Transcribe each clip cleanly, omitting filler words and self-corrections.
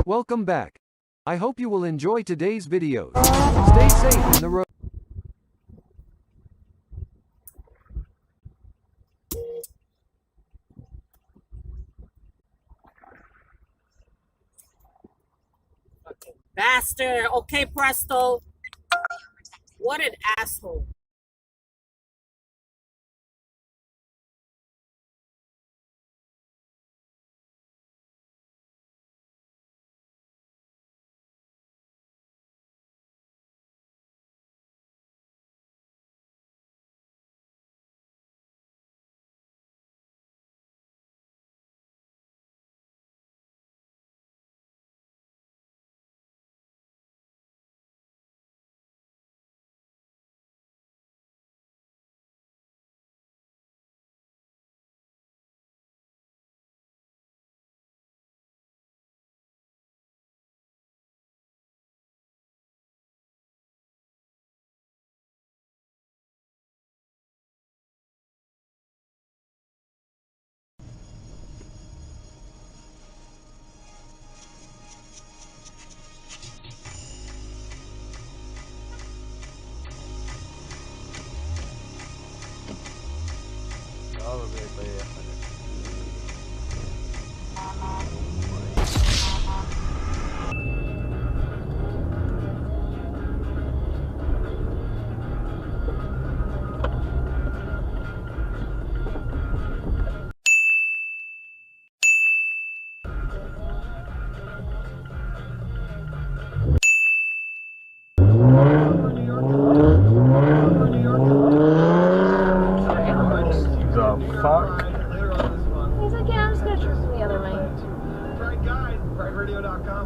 Welcome back. I hope you will enjoy today's videos. Stay safe in the road. Bastard. Okay, Presto. What an asshole. The fuck? He's like, yeah, I'm just gonna turn from the other lane. Right guide, rightradio.com.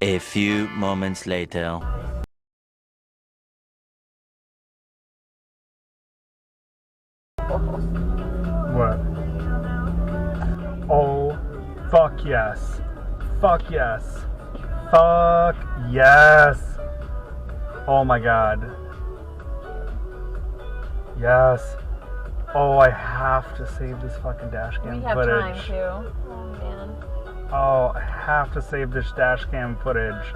A few moments later. What? Oh, fuck yes. Fuck yes. Fuck yes. Oh my god. Yes. Oh, I have to save this fucking dash cam We have footage. time too. Oh man. Oh, I have to save this dash cam footage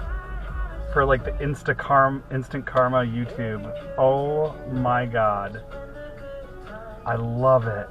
for like the instant karma YouTube. Oh my god. I love it.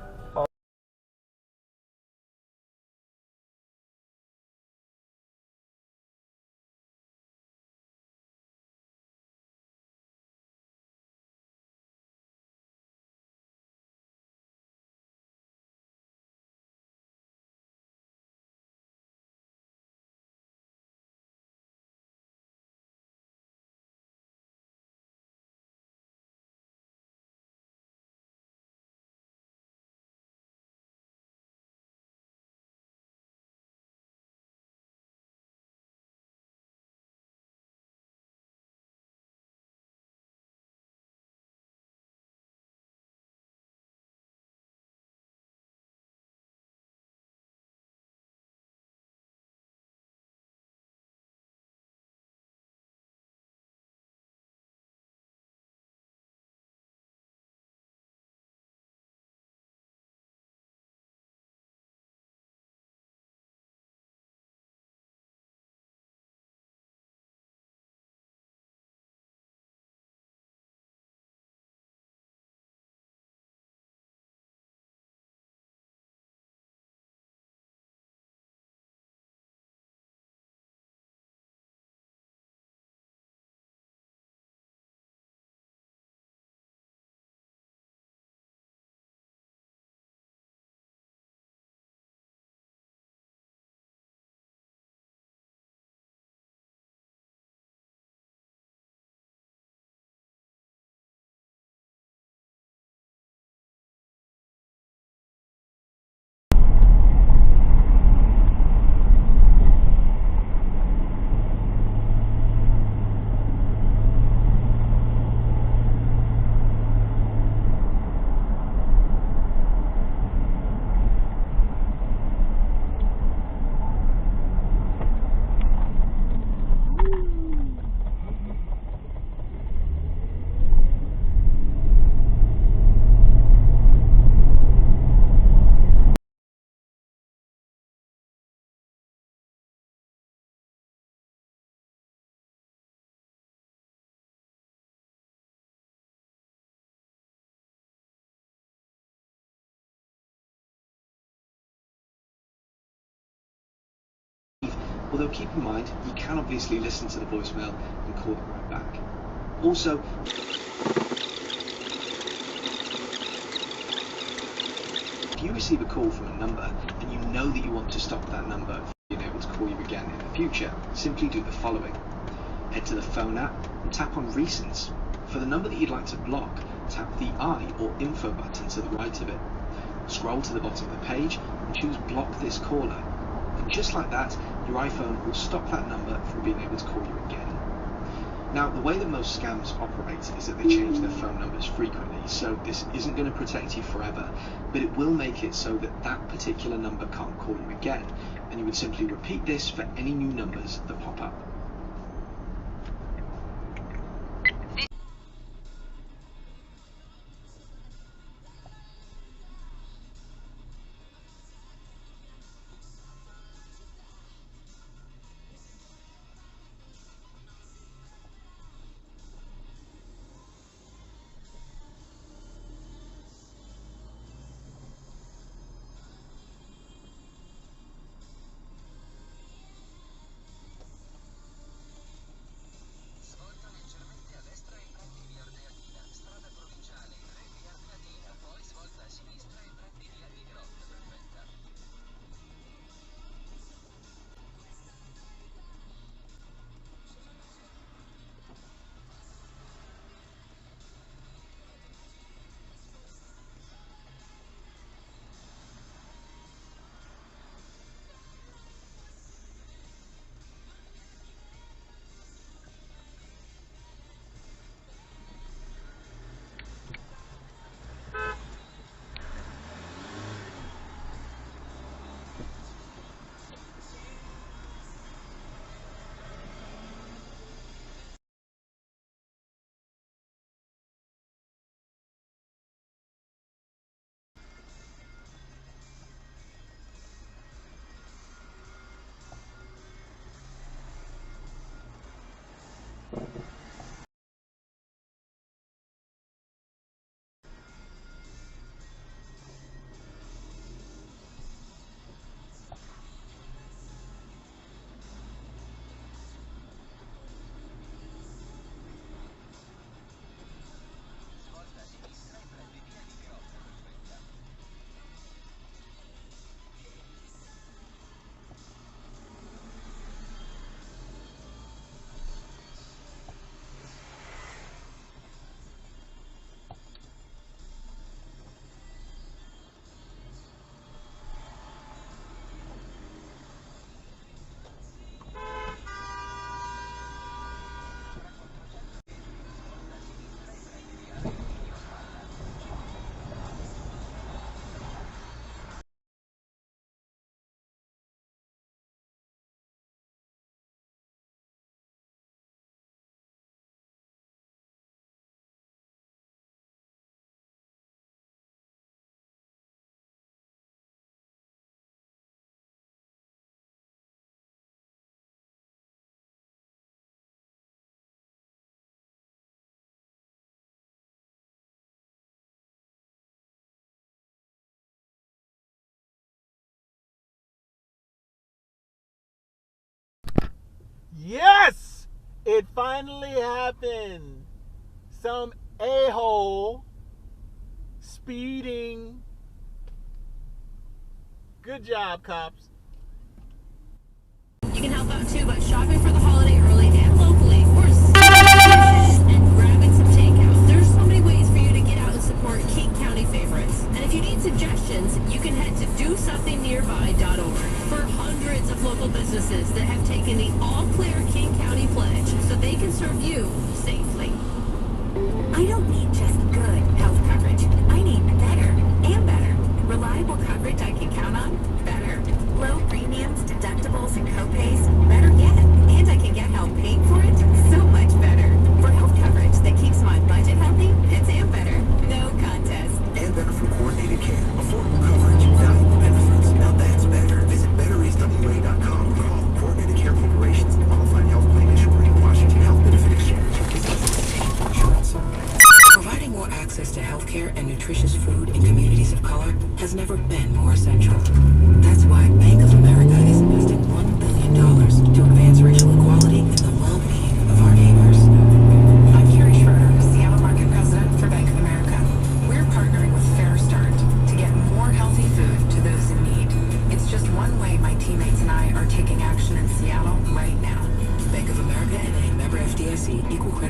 Although keep in mind, you can obviously listen to the voicemail and call them right back. Also, if you receive a call from a number and you know that you want to stop that number from being able to call you again in the future, simply do the following. Head to the phone app and tap on Recents. For the number that you'd like to block, tap the I or info button to the right of it. Scroll to the bottom of the page and choose Block This Caller. And just like that, your iPhone will stop that number from being able to call you again. Now, the way that most scams operate is that they change their phone numbers frequently, so this isn't going to protect you forever, but it will make it so that that particular number can't call you again, and you would simply repeat this for any new numbers that pop up. Yes! It finally happened. Some a-hole speeding. Good job, cops. You can help out too by shopping for the holiday early and locally, or and grabbing some takeout. There's so many ways for you to get out and support King County favorites. And if you need suggestions, you can head to DoSomethingNearby.org for hundreds of local businesses that have taken the All Clear King County pledge so they can serve you safely. I don't need just good health coverage. I need better and better. Reliable coverage I can count on? Better. Low premiums, deductibles, and copays? Better yet. And I can get help paying for it? So much better. For health coverage that keeps my budget healthy, it's and better. No contest. And better from coordinated care. Affordable coverage. Valuable benefits. Now that's better. Visit betteriswa.com for all coordinated care corporations and qualified health plan insurer in Washington Health Benefit Exchange. Insurance. Providing more access to healthcare and nutritious food in communities of color has never been more essential. That's why Bank of America is investing $1 billion billion to advance racial equality and the well-being of our neighbors. I'm Carrie Schroeder, Seattle Market President for Bank of America. We're partnering with Fair Start to get more healthy food to those in need. It's just one way my teammates and I are taking action in Seattle right now. Bank of America and a member FDIC, equal credit